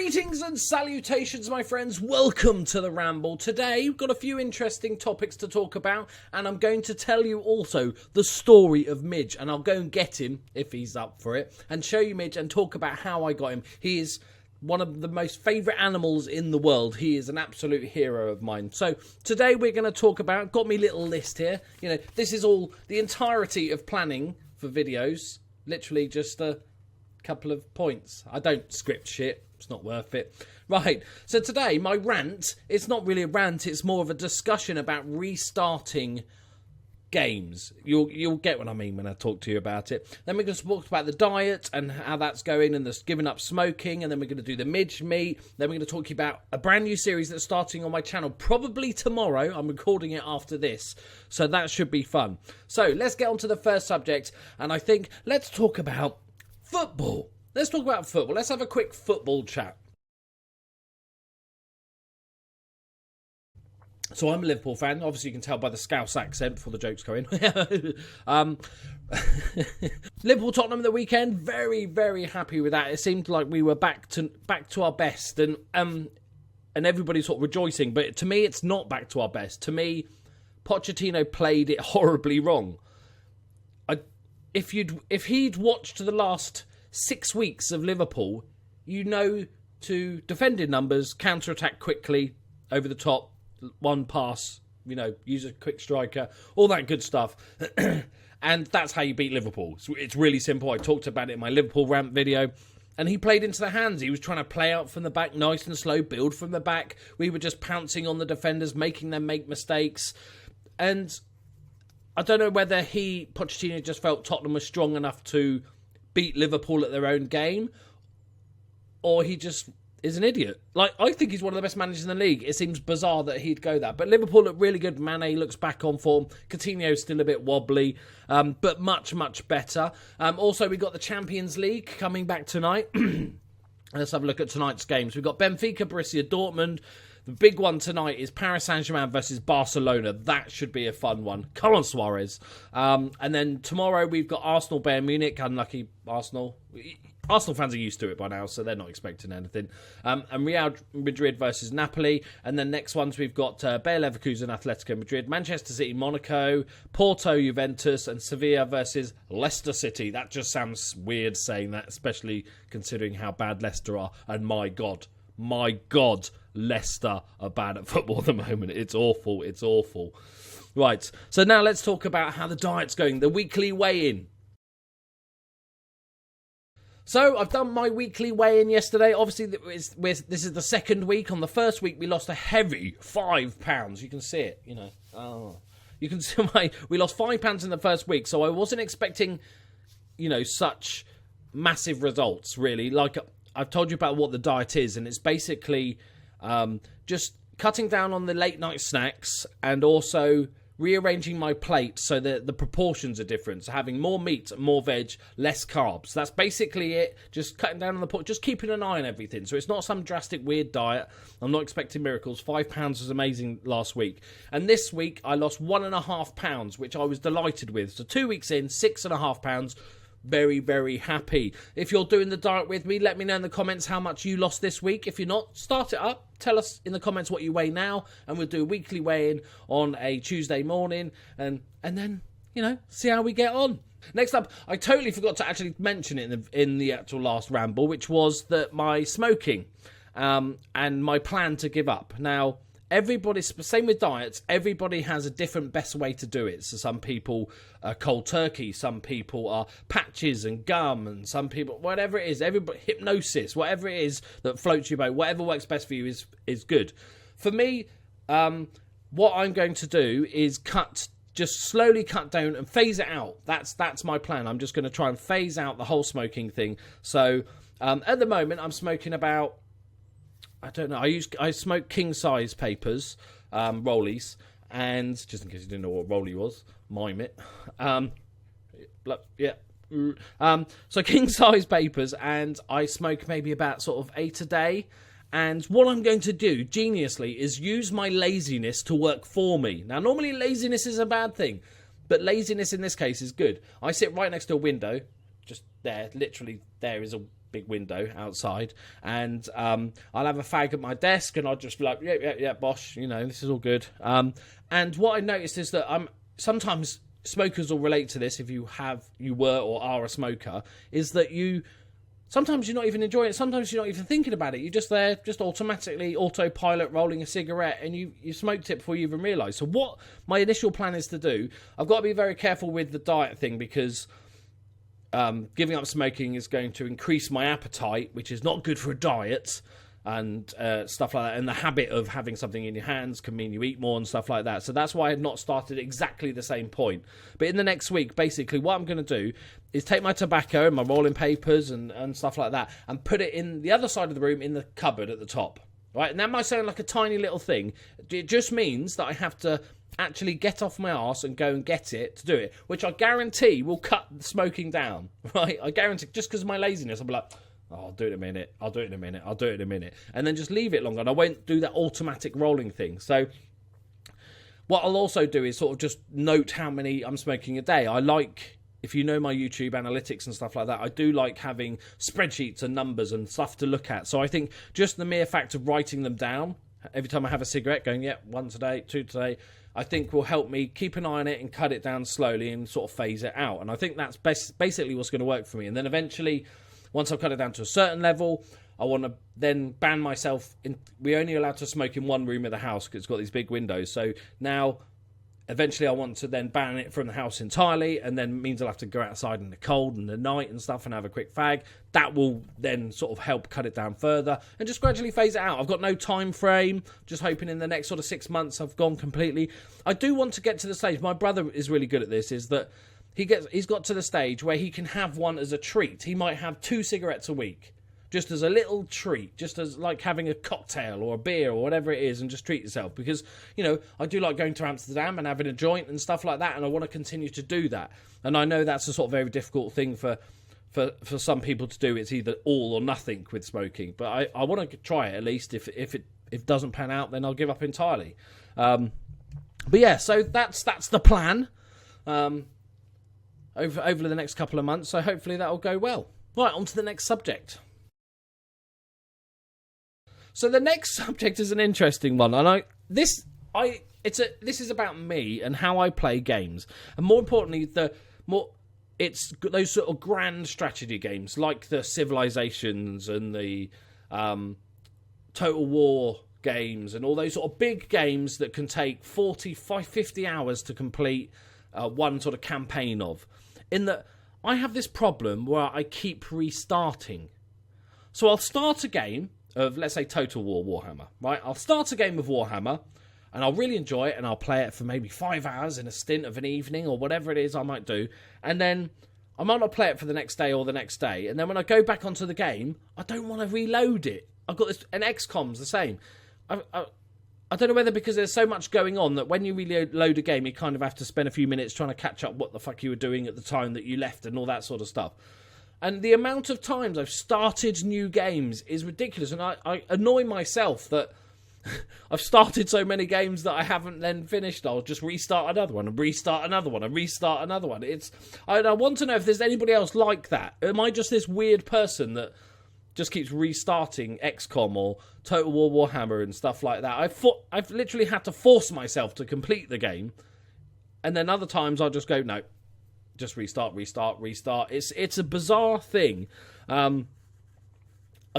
Greetings and salutations, my friends. Welcome to the Ramble. Today, we've got a few interesting topics to talk about, and I'm going to tell you also the story of Midge, and I'll go and get him, if he's up for it, and show you Midge and talk about how I got him. He is one of the most favourite animals in the world. He is an absolute hero of mine. So, today we're going to talk about, got me little list here. You know, this is all the entirety of planning for videos. Literally just a couple of points. I don't script shit. It's not worth it. Right, so today, my rant, it's not really a rant, it's more of a discussion about restarting games. You'll get what I mean when I talk to you about it. Then we're going to talk about the diet and how that's going and this giving up smoking, and then we're going to do the Midge meet. Then we're going to talk to you about a brand new series that's starting on my channel, probably tomorrow. I'm recording it after this, so that should be fun. So, let's get on to the first subject, and I think let's talk about football. Let's talk about football. Let's have a quick football chat. So I'm a Liverpool fan. Obviously, you can tell by the Scouse accent before the jokes go in. Liverpool Tottenham the weekend. Very, very happy with that. It seemed like we were back to our best, and everybody's sort of rejoicing. But to me, it's not back to our best. To me, Pochettino played it horribly wrong. If he'd watched the last 6 weeks of Liverpool, you know to defend in numbers, counter-attack quickly, over the top, one pass, you know, use a quick striker, all that good stuff. And that's how you beat Liverpool. It's really simple. I talked about it in my Liverpool rant video. And he played into the hands. He was trying to play out from the back, nice and slow, build from the back. We were just pouncing on the defenders, making them make mistakes. And I don't know whether Pochettino just felt Tottenham was strong enough to beat Liverpool at their own game, or he just is an idiot. Like, I think he's one of the best managers in the league. It seems bizarre that he'd go that. But Liverpool look really good. Mane looks back on form. Coutinho's still a bit wobbly, but much, much better. Also, we got the Champions League coming back tonight. Let's have a look at tonight's games. We've got Benfica, Borussia Dortmund. The big one tonight is Paris Saint-Germain versus Barcelona. That should be a fun one. Come on, Suarez. And then tomorrow we've got Arsenal, Bayern Munich. Unlucky Arsenal. Arsenal fans are used to it by now, so they're not expecting anything. And Real Madrid versus Napoli. And then next ones we've got Bayer Leverkusen, Atletico Madrid, Manchester City, Monaco, Porto, Juventus, and Sevilla versus Leicester City. That just sounds weird saying that, especially considering how bad Leicester are. And my God, Leicester are bad at football at the moment. It's awful. Right, so now let's talk about how the diet's going, the weekly weigh-in. So, I've done my weekly weigh-in yesterday. Obviously, this is the second week. On the first week, we lost a heavy £5. You can see it, you know. Oh. You can see we lost £5 in the first week, so I wasn't expecting, you know, such massive results, really. Like, I've told you about what the diet is, and it's basically just cutting down on the late night snacks and also rearranging my plate so that the proportions are different. So having more meat, more veg, less carbs. That's basically it. Just cutting down on the just keeping an eye on everything. So it's not some drastic weird diet. I'm not expecting miracles. £5 was amazing last week. And this week I lost £1.5, which I was delighted with. So 2 weeks in, £6.5. Very, very happy. If you're doing the diet with me, let me know in the comments how much you lost this week. If you're not, start it up. Tell us in the comments what you weigh now, and we'll do a weekly weigh-in on a Tuesday morning, and then, you know, see how we get on. Next up, I totally forgot to actually mention it in the actual last ramble, which was that my smoking and my plan to give up. Now, same with diets, everybody has a different best way to do it. So some people are cold turkey, some people are patches and gum, and some people, whatever it is, everybody, hypnosis, whatever it is that floats your boat, whatever works best for you is good. For me, what I'm going to do is just slowly cut down and phase it out. That's my plan. I'm just going to try and phase out the whole smoking thing. So at the moment, I'm smoking about, I don't know, I smoke king-size papers, rollies, and just in case you didn't know what rollie was, mime it. So king-size papers, and I smoke maybe about sort of 8 a day. And what I'm going to do, geniusly, is use my laziness to work for me. Now, normally laziness is a bad thing, but laziness in this case is good. I sit right next to a window, just there, literally there is a big window outside, and I'll have a fag at my desk, and I'll just be like, yeah, bosh, this is all good. And what I noticed is that sometimes smokers will relate to this if you were or are a smoker, is that sometimes you're not even enjoying it, sometimes you're not even thinking about it, you're just there, just automatically autopilot rolling a cigarette, and you smoked it before you even realise. So what my initial plan is to do, I've got to be very careful with the diet thing, because giving up smoking is going to increase my appetite, which is not good for a diet, and stuff like that. And the habit of having something in your hands can mean you eat more and stuff like that. So that's why I had not started exactly the same point. But in the next week, basically, what I'm going to do is take my tobacco and my rolling papers and stuff like that, and put it in the other side of the room in the cupboard at the top. Right? And that might sound like a tiny little thing. It just means that I have to actually get off my arse and go and get it to do it, which I guarantee will cut smoking down, right? I guarantee, just because of my laziness, I'll be like, I'll do it in a minute, I'll do it in a minute, and then just leave it longer, and I won't do that automatic rolling thing. So what I'll also do is sort of just note how many I'm smoking a day. I like, if you know my YouTube analytics and stuff like that, I do like having spreadsheets and numbers and stuff to look at. So I think just the mere fact of writing them down every time I have a cigarette, going, yeah, 1 today, 2 today, I think will help me keep an eye on it and cut it down slowly and sort of phase it out. And I think that's basically what's going to work for me. And then eventually, once I've cut it down to a certain level, I want to then ban myself. We're only allowed to smoke in one room of the house because it's got these big windows. So now, eventually, I want to then ban it from the house entirely, and then means I'll have to go outside in the cold and the night and stuff and have a quick fag. That will then sort of help cut it down further and just gradually phase it out. I've got no time frame, just hoping in the next sort of 6 months I've gone completely. I do want to get to the stage, my brother is really good at this, is that he's got to the stage where he can have one as a treat. He might have 2 cigarettes a week, just as a little treat, just as like having a cocktail or a beer or whatever it is, and just treat yourself. Because, I do like going to Amsterdam and having a joint and stuff like that, and I want to continue to do that. And I know that's a sort of very difficult thing for some people to do. It's either all or nothing with smoking. But I want to try it at least. If it doesn't pan out, then I'll give up entirely. But yeah, so that's the plan over the next couple of months. So hopefully that'll go well. Right, on to the next subject. So the next subject is an interesting one, and this is about me and how I play games, and more importantly, it's those sort of grand strategy games like the Civilizations and the Total War games and all those sort of big games that can take 50 hours to complete one sort of campaign of. In that, I have this problem where I keep restarting. So I'll start a game of, let's say, Total War Warhammer, right? I'll start a game of Warhammer, and I'll really enjoy it, and I'll play it for maybe 5 hours in a stint of an evening, or whatever it is I might do, and then I might not play it for the next day or the next day, and then when I go back onto the game, I don't want to reload it. I've got this, and XCOM's the same. I don't know whether because there's so much going on that when you reload a game, you kind of have to spend a few minutes trying to catch up what the fuck you were doing at the time that you left and all that sort of stuff. And the amount of times I've started new games is ridiculous. And I annoy myself that I've started so many games that I haven't then finished. I'll just restart another one and restart another one and restart another one. I want to know if there's anybody else like that. Am I just this weird person that just keeps restarting XCOM or Total War Warhammer and stuff like that? I've literally had to force myself to complete the game. And then other times I'll just go, no. Just restart. It's a bizarre thing. I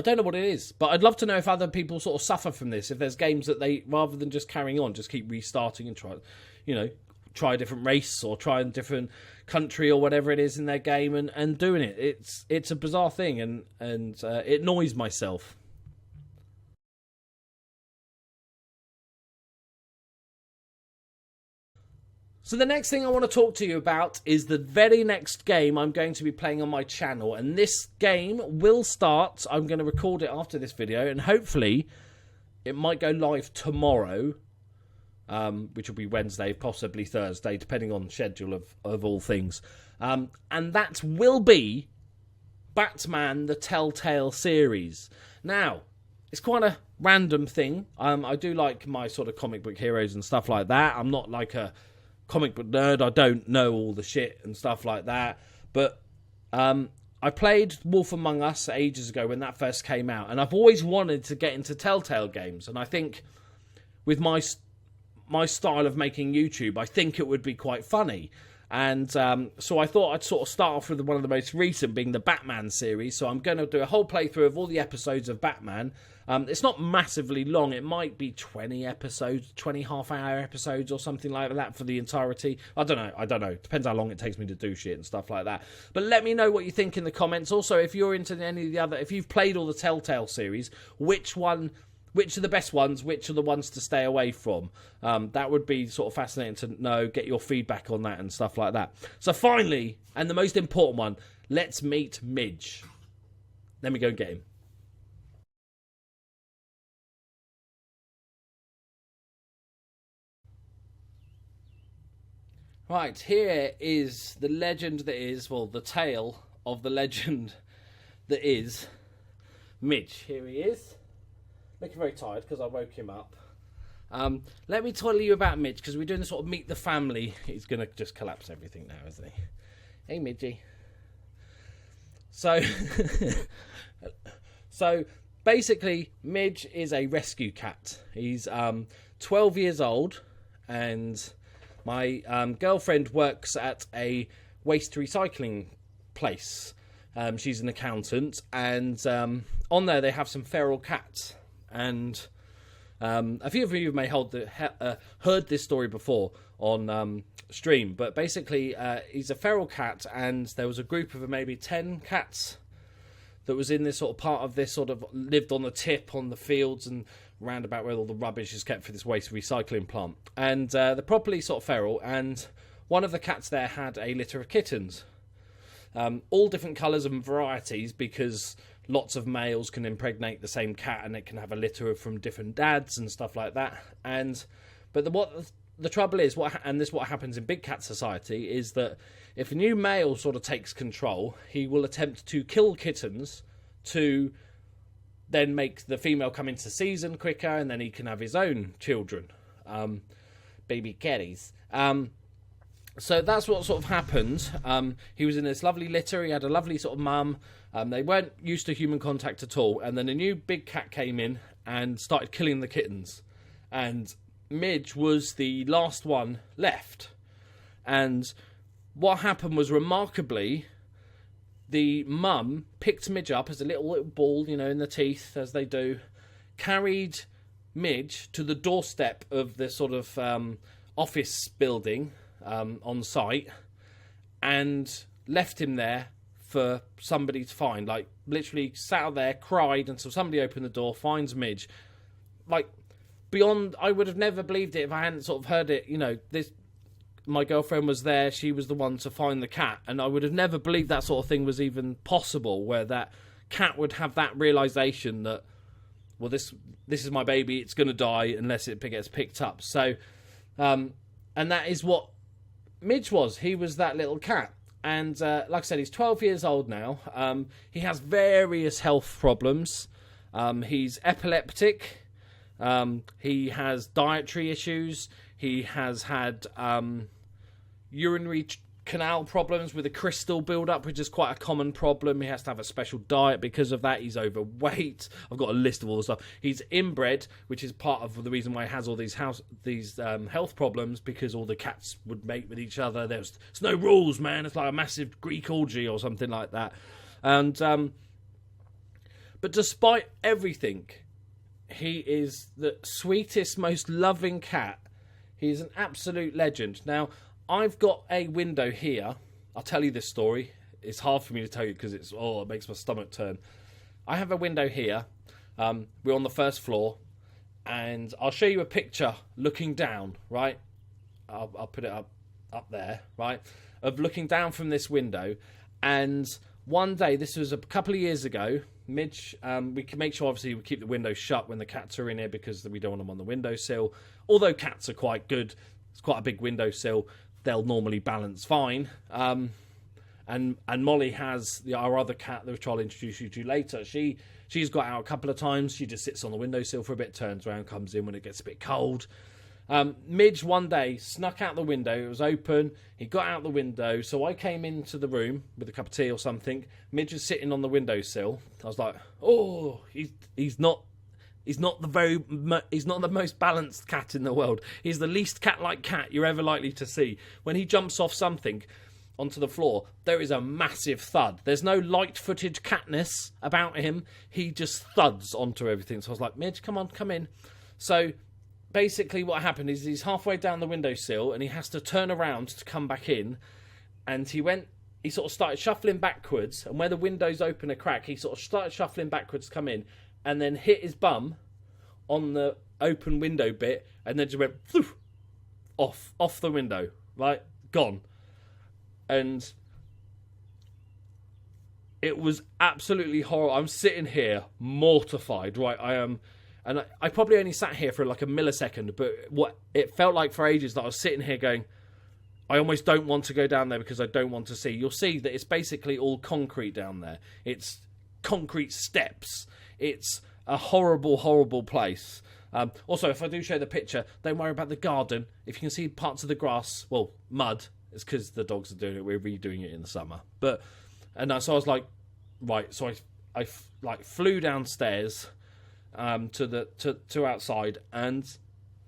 don't know what it is, but I'd love to know if other people sort of suffer from this. If there's games that they, rather than just carrying on, just keep restarting and try a different race or try a different country or whatever it is in their game and doing it. It's a bizarre thing and it annoys myself. So the next thing I want to talk to you about is the very next game I'm going to be playing on my channel. And this game will start, I'm going to record it after this video, and hopefully it might go live tomorrow, which will be Wednesday, possibly Thursday, depending on the schedule of all things. And that will be Batman the Telltale series. Now, it's quite a random thing. I do like my sort of comic book heroes and stuff like that. I'm not like a comic book nerd. I don't know all the shit and stuff like that, but I I played Wolf Among Us ages ago when that first came out, and I've always wanted to get into Telltale games, and I think with my style of making YouTube, I think it would be quite funny. And so I thought I'd sort of start off with one of the most recent, being the Batman series. So I'm going to do a whole playthrough of all the episodes of Batman. It's not massively long. It might be 20 episodes, 20 half-hour episodes or something like that for the entirety. I don't know. Depends how long it takes me to do shit and stuff like that. But let me know what you think in the comments. Also, if you're into any of the other... If you've played all the Telltale series, which are the best ones, which are the ones to stay away from? That would be sort of fascinating to know, get your feedback on that and stuff like that. So finally, and the most important one, let's meet Midge. Let me go and get him. Right, here is the legend that is, well, the tale of the legend that is Midge. Here he is. Looking very tired because I woke him up. Let me tell you about Midge, because we're doing the sort of meet the family. He's going to just collapse everything now, isn't he? Hey, Midgey. So basically, Midge is a rescue cat. He's 12 years old, and my girlfriend works at a waste recycling place. She's an accountant, and on there they have some feral cats. And a few of you may heard this story before on stream, but basically he's a feral cat, and there was a group of maybe 10 cats that was in this sort of part of this sort of lived on the tip on the fields and round about where all the rubbish is kept for this waste recycling plant. And they're properly sort of feral, and one of the cats there had a litter of kittens, all different colours and varieties, because lots of males can impregnate the same cat, and it can have a litter from different dads and stuff like that. But what the trouble is, what happens in big cat society is that if a new male sort of takes control, he will attempt to kill kittens to then make the female come into season quicker, and then he can have his own children, baby catties. So that's what sort of happened. He was in this lovely litter. He had a lovely sort of mum. They weren't used to human contact at all. And then a new big cat came in and started killing the kittens. And Midge was the last one left. And what happened was, remarkably, the mum picked Midge up as a little ball, in the teeth, as they do, carried Midge to the doorstep of the sort of office building on site, and left him there for somebody to find. Like, literally sat out there, cried until somebody opened the door, finds Midge. Like, beyond, I would have never believed it if I hadn't sort of heard it. My girlfriend was there, she was the one to find the cat, and I would have never believed that sort of thing was even possible, where that cat would have that realisation that, well, this is my baby, it's going to die unless it gets picked up. So, and that is what Midge was. He was that little cat. And like I said, he's 12 years old now. He has various health problems. He's epileptic. He has dietary issues. He has had urinary canal problems with a crystal build-up, which is quite a common problem. He has to have a special diet because of that. He's overweight. I've got a list of all the stuff. He's inbred, which is part of the reason why he has all these health problems, because all the cats would mate with each other. There's no rules, man. It's like a massive Greek orgy or something like that. And but despite everything, he is the sweetest, most loving cat. He's an absolute legend. Now, I've got a window here. I'll tell you this story. It's hard for me to tell you because it makes my stomach turn. I have a window here. We're on the first floor, and I'll show you a picture looking down, right? I'll put it up there, right? Of looking down from this window. And one day, this was a couple of years ago, Midge, we can make sure, obviously, we keep the window shut when the cats are in here because we don't want them on the windowsill. Although cats are quite good, it's quite a big windowsill, they'll normally balance fine. And Molly has our other cat, which I'll introduce you to later. She's got out a couple of times. She just sits on the windowsill for a bit, turns around, comes in when it gets a bit cold. Midge one day snuck out the window. It was open. He got out the window. So I came into the room with a cup of tea or something. Midge was sitting on the windowsill. I was like, oh, he's not the most balanced cat in the world. He's the least cat-like cat you're ever likely to see. When he jumps off something onto the floor, there is a massive thud. There's no light footage catness about him. He just thuds onto everything. So I was like, Midge, come on, come in. So basically what happened is he's halfway down the windowsill and he has to turn around to come back in. And he sort of started shuffling backwards, and where the window's open a crack, he sort of started shuffling backwards to come in, and then hit his bum on the open window bit, and then just went off the window, right? Gone. And it was absolutely horrible. I'm sitting here mortified, right? I am, and I probably only sat here for like a millisecond, but what it felt like for ages that I was sitting here going, I almost don't want to go down there because I don't want to see. You'll see that it's basically all concrete down there. It's concrete steps. It's a horrible, horrible place. Also, if I do show the picture, don't worry about the garden. If you can see parts of the grass, well, mud, it's because the dogs are doing it. We're redoing it in the summer. So I was like, right. So I flew downstairs to outside, and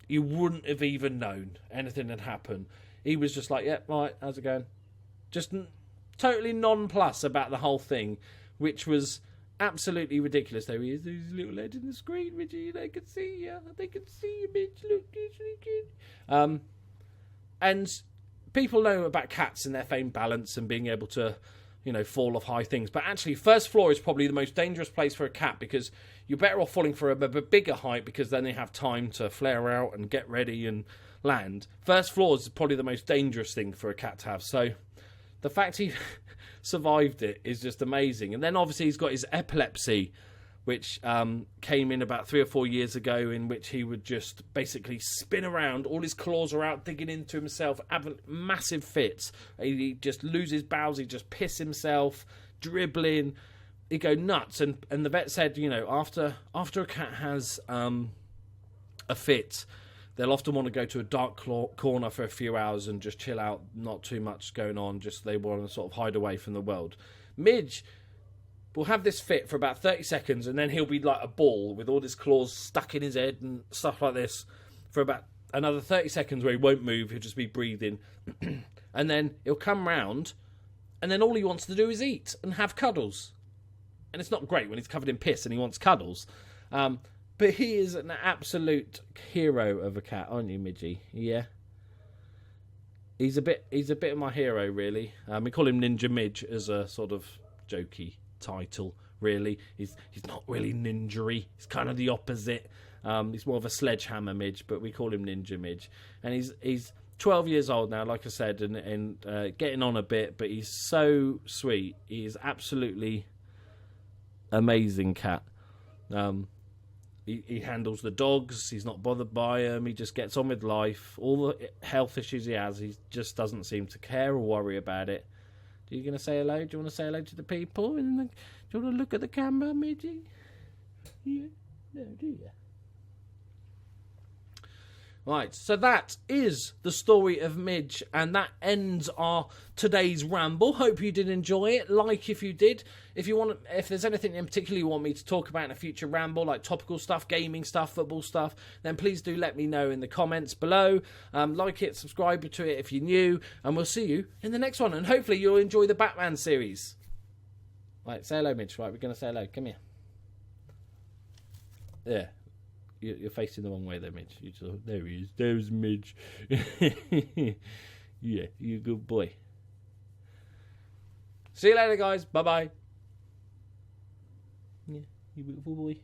you wouldn't have even known anything had happened. He was just like, yeah, right, how's it going? Just totally nonplussed about the whole thing, which was absolutely ridiculous. There he is, there's a little lad in the screen, Midge. They can see you. They can see you, Midge. Look, it's really good. And people know about cats and their fame balance and being able to, fall off high things. But actually, first floor is probably the most dangerous place for a cat, because you're better off falling for a bigger height, because then they have time to flare out and get ready and land. First floor is probably the most dangerous thing for a cat to have. So the fact he survived it is just amazing. And then obviously he's got his epilepsy, which came in about 3 or 4 years ago, in which he would just basically spin around. All his claws are out, digging into himself, having massive fits. He just loses bowels. He just piss himself, dribbling. He'd go nuts. And the vet said, after a cat has a fit, they'll often want to go to a dark corner for a few hours and just chill out, not too much going on, just they want to sort of hide away from the world. Midge will have this fit for about 30 seconds, and then he'll be like a ball with all his claws stuck in his head and stuff like this for about another 30 seconds where he won't move, he'll just be breathing. And then he'll come round, and then all he wants to do is eat and have cuddles. And it's not great when he's covered in piss and he wants cuddles. But he is an absolute hero of a cat, aren't you, Midgey? Yeah. He's a bit of my hero, really. We call him Ninja Midge as a sort of jokey title, really. He's not really ninja-y. He's kind of the opposite. He's more of a sledgehammer Midge, but we call him Ninja Midge. And he's 12 years old now, like I said, and getting on a bit, but he's so sweet. He is absolutely amazing cat. He handles the dogs. He's not bothered by them. He just gets on with life. All the health issues he has, he just doesn't seem to care or worry about it. Are you going to say hello? Do you want to say hello to the people? Do you want to look at the camera, Midgey? Yeah? No, do you? Right, so that is the story of Midge, and that ends our today's ramble. Hope you did enjoy it. Like if you did. If there's anything in particular you want me to talk about in a future ramble, like topical stuff, gaming stuff, football stuff, then please do let me know in the comments below. Like it, subscribe to it if you're new, and we'll see you in the next one. And hopefully you'll enjoy the Batman series. Right, say hello, Midge. Right, we're going to say hello. Come here. Yeah. You're facing the wrong way there, Midge. There he is. There's Midge. Yeah, you're a good boy. See you later, guys. Bye-bye. Yeah, you beautiful boy.